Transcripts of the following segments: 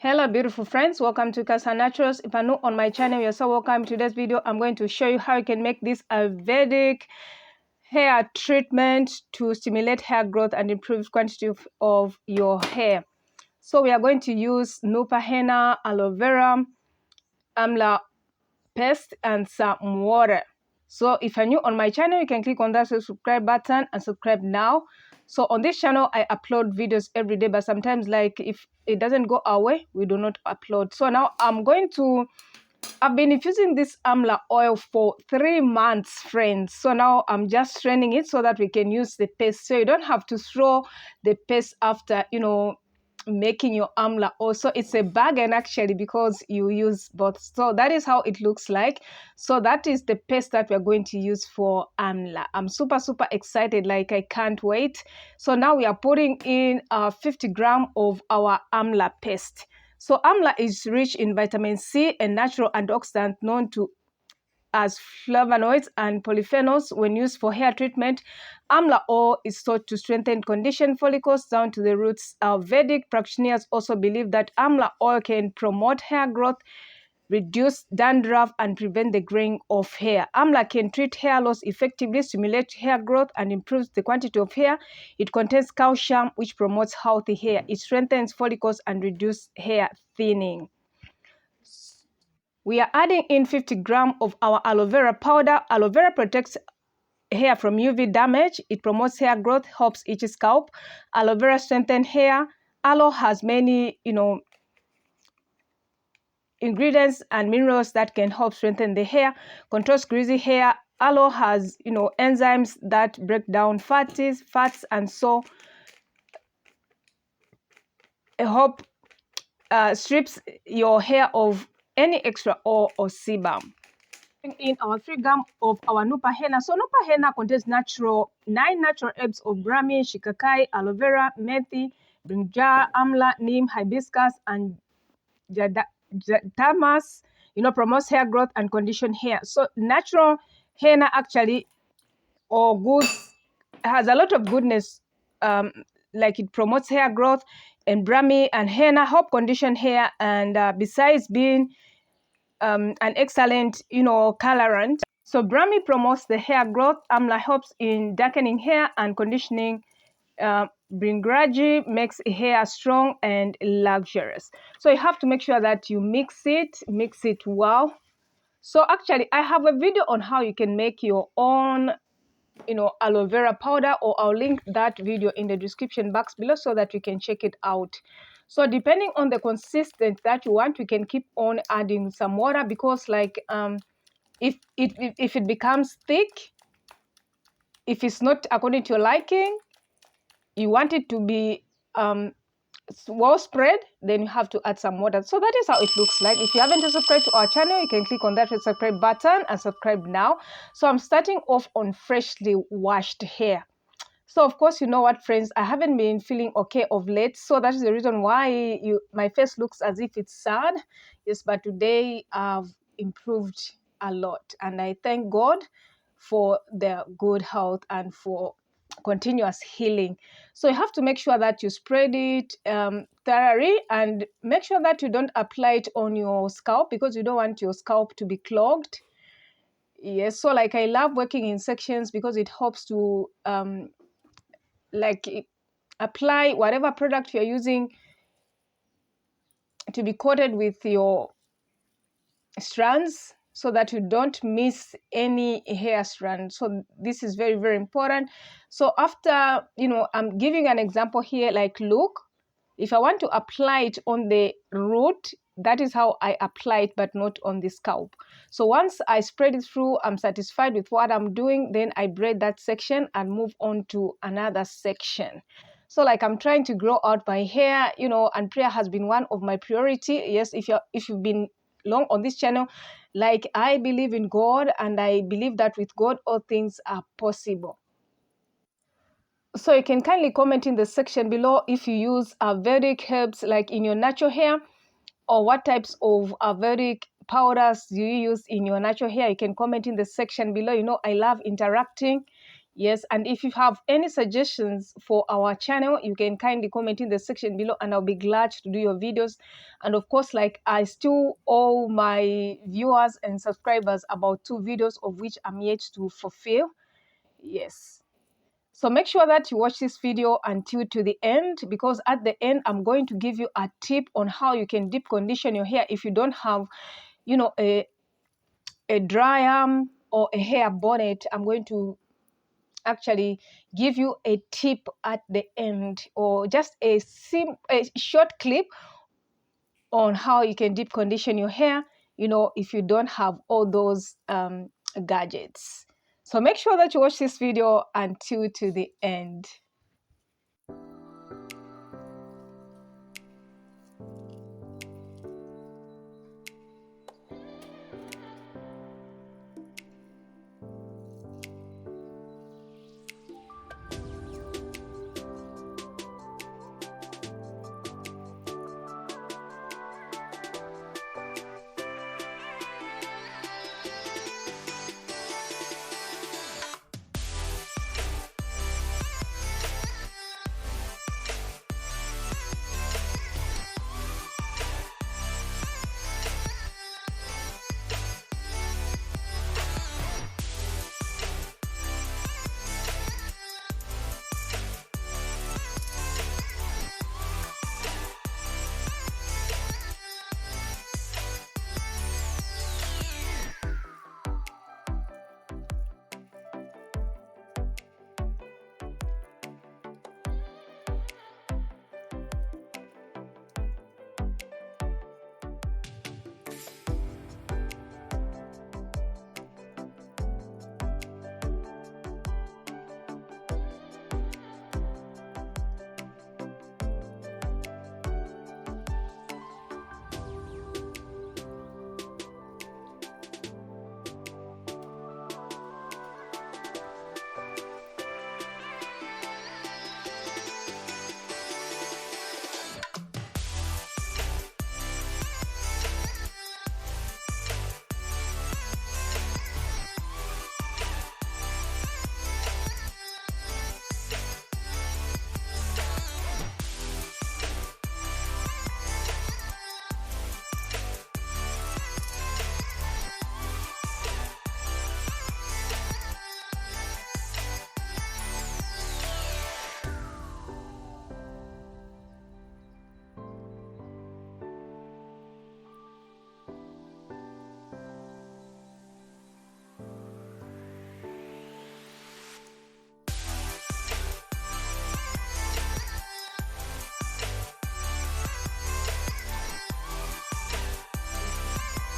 Hello beautiful friends, welcome to Cassia Naturals. If you're new on my channel, you're so welcome. To today's video I'm going to show you how you can make this Ayurvedic hair treatment to stimulate hair growth and improve quantity of your hair. So we are going to use nupa henna, aloe vera, amla paste and some water. So if you're new on my channel, you can click on that subscribe button and subscribe now. So on this channel I upload videos every day, but sometimes like if it doesn't go our way, we do not upload. So now I've been infusing this amla oil for 3 months, friends. So now I'm just straining it so that we can use the paste. So you don't have to throw the paste after, making your amla oil. So it's a bargain actually because you use both. So that is how it looks like. So that is the paste that we're going to use for amla. I'm super excited, like I can't wait. So now we are putting in 50 grams of our amla paste. So amla is rich in vitamin C and natural antioxidants known to as flavonoids and polyphenols. When used for hair treatment, amla oil is thought to strengthen conditioned follicles down to the roots. Ayurvedic practitioners also believe that amla oil can promote hair growth, reduce dandruff, and prevent the graying of hair. Amla can treat hair loss effectively, stimulate hair growth, and improves the quantity of hair. It contains calcium, which promotes healthy hair. It strengthens follicles and reduces hair thinning. We are adding in 50 grams of our aloe vera powder. Aloe vera protects hair from UV damage. It promotes hair growth, helps itchy scalp. Aloe vera strengthens hair. Aloe has many, ingredients and minerals that can help strengthen the hair, controls greasy hair. Aloe has, enzymes that break down fats, and so help strips your hair of any extra oil or sebum. In our 3 grams of our nupa henna. So nupa henna contains 9 natural herbs of brahmi, shikakai, aloe vera, methi, brinjal, amla, neem, hibiscus, and jatamas. Promotes hair growth and condition hair. So natural henna actually, or good, has a lot of goodness. Like it promotes hair growth, and brahmi and henna help condition hair, and besides being an excellent, colorant. So brahmi promotes the hair growth. Amla helps in darkening hair and conditioning. Bringraji makes hair strong and luxurious. So you have to make sure that you mix it well. So actually I have a video on how you can make your own, aloe vera powder, or I'll link that video in the description box below so that you can check it out. So depending on the consistency that you want, you can keep on adding some water, because like if it becomes thick, if it's not according to your liking, you want it to be well spread, then you have to add some water. So that is how it looks like. If you haven't subscribed to our channel, you can click on that subscribe button and subscribe now. So I'm starting off on freshly washed hair. So of course, you know what, friends, I haven't been feeling okay of late, so that is the reason why my face looks as if it's sad. Yes, but today I've improved a lot, and I thank God for their good health and for continuous healing. So you have to make sure that you spread it thoroughly, and make sure that you don't apply it on your scalp, because you don't want your scalp to be clogged. Yes, so like I love working in sections because it helps to apply whatever product you're using to be coated with your strands, so that you don't miss any hair strand. So this is very important. So after, I'm giving an example here. Like, look, if I want to apply it on the root, that is how I apply it, but not on the scalp. So once I spread it through, I'm satisfied with what I'm doing, then I braid that section and move on to another section. So like I'm trying to grow out my hair, and prayer has been one of my priority. Yes, if you've been long on this channel, like I believe in God, and I believe that with God all things are possible. So you can kindly comment in the section below if you use Ayurvedic herbs like in your natural hair, or what types of Ayurvedic powders do you use in your natural hair. You can comment in the section below. I love interacting. Yes, and if you have any suggestions for our channel, you can kindly comment in the section below, and I'll be glad to do your videos. And of course, like, I still owe my viewers and subscribers about 2 videos, of which I'm yet to fulfill. Yes. So make sure that you watch this video until to the end, because at the end, I'm going to give you a tip on how you can deep condition your hair if you don't have, you know, a dry arm or a hair bonnet. I'm going to actually give you a tip at the end, or just a short clip on how you can deep condition your hair, you know, if you don't have all those gadgets. So make sure that you watch this video until to the end.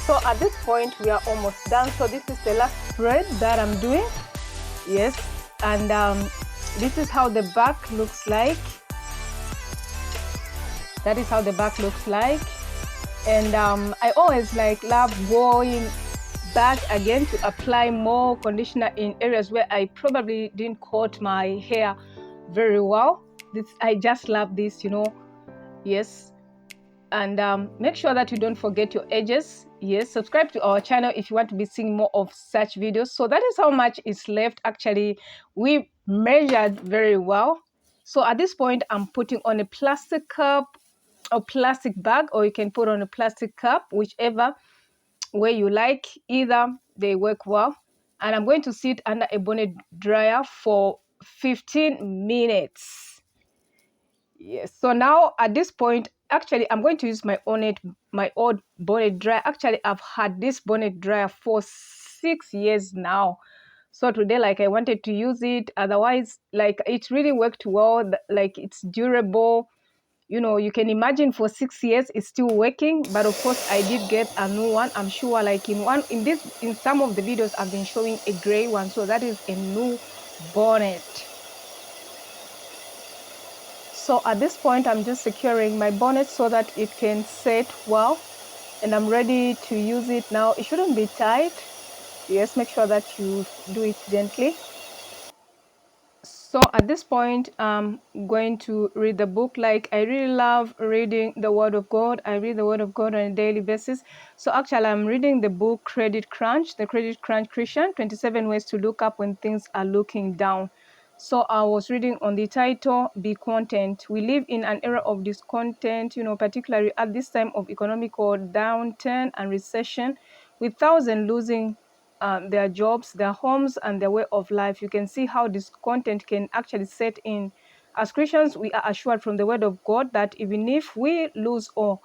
So at this point, we are almost done. So this is the last spread that I'm doing. Yes, and this is how the back looks like. That is how the back looks like. And I always love going back again to apply more conditioner in areas where I probably didn't coat my hair very well. I just love this, you know. Yes. And make sure that you don't forget your edges. Yes, subscribe to our channel if you want to be seeing more of such videos. So that is how much is left. Actually, we measured very well. So at this point, I'm putting on a plastic cup or plastic bag, or you can put on a plastic cup, whichever way you like. Either they work well. And I'm going to sit under a bonnet dryer for 15 minutes. Yes, so now at this point, actually, I'm going to use my old bonnet dryer. Actually, I've had this bonnet dryer for 6 years now. So today, I wanted to use it. Otherwise, it really worked well. It's durable. You know, you can imagine for 6 years it's still working. But of course, I did get a new one. I'm sure, in some of the videos, I've been showing a gray one. So that is a new bonnet. So at this point, I'm just securing my bonnet so that it can set well, and I'm ready to use it now. It shouldn't be tight. Yes, make sure that you do it gently. So at this point, I'm going to read the book. Like, I really love reading the Word of God. I read the Word of God on a daily basis. So actually, I'm reading the book Credit Crunch, the Credit Crunch Christian, 27 Ways to Look Up When Things Are Looking Down. So I was reading on the title, Be Content. We live in an era of discontent, particularly at this time of economical downturn and recession, with thousands losing their jobs, their homes, and their way of life. You can see how this content can actually set in. As Christians, we are assured from the word of God that even if we lose all,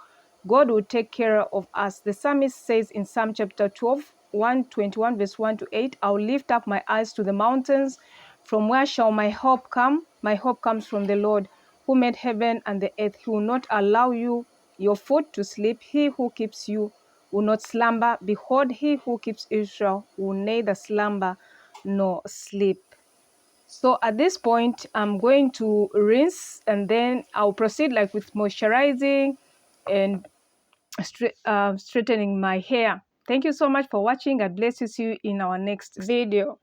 God will take care of us. The psalmist says in Psalm chapter 12, 121, verse 1 to 8, I'll lift up my eyes to the mountains. From where shall my help come? My help comes from the Lord, who made heaven and the earth. He will not allow you your foot to sleep. He who keeps you will not slumber. Behold, he who keeps Israel will neither slumber nor sleep. So at this point, I'm going to rinse, and then I'll proceed like with moisturizing and straightening my hair. Thank you so much for watching. God bless you. See you in our next video.